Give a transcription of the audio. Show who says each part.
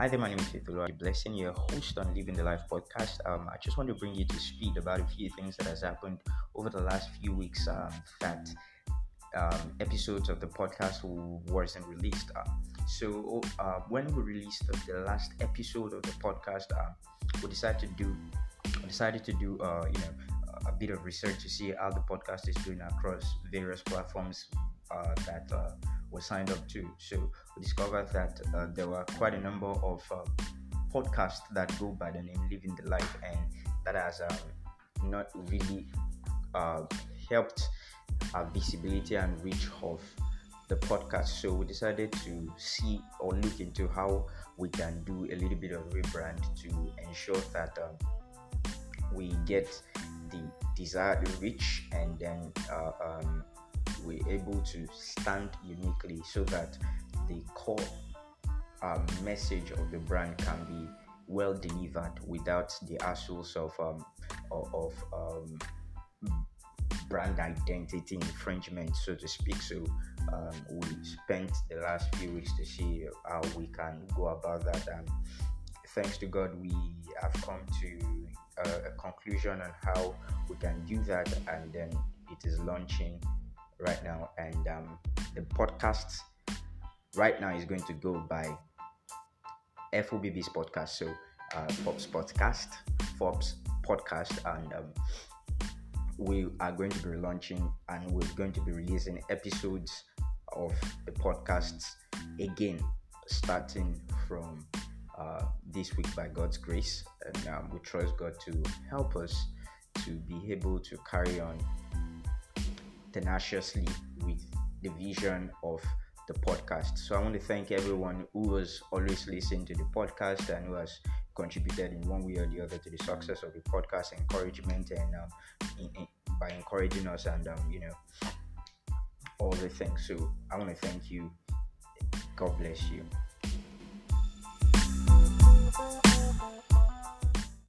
Speaker 1: Hi there, my name is Titulu. Blessing, your host on Living the Life podcast. I just want to bring you to speed about a few things that has happened over the last few weeks. That episodes of the podcast wasn't released. When we released the last episode of the podcast, we decided to do a bit of research to see how the podcast is doing across various platforms that were signed up to. So we discovered that there were quite a number of podcasts that go by the name Living the Life, and that has not really helped visibility and reach of the podcast. So we decided to see or look into how we can do a little bit of rebrand to ensure that we get the desired reach, and then we're able to stand uniquely so that the core message of the brand can be well delivered without the hassles of brand identity infringement, so to speak. So we spent the last few weeks to see how we can go about that, and thanks to God we have come to a conclusion on how we can do that, and then it is launching right now. And the podcast right now is going to go by FOBB's podcast, so Forbes podcast, and we are going to be launching, and we're going to be releasing episodes of the podcasts again, starting from this week by God's grace. And we trust God to help us to be able to carry on tenaciously with the vision of the podcast. So I want to thank everyone who has always listened to the podcast and who has contributed in one way or the other to the success of the podcast, encouragement, and by encouraging us, and all the things. So I want to thank you. God bless you.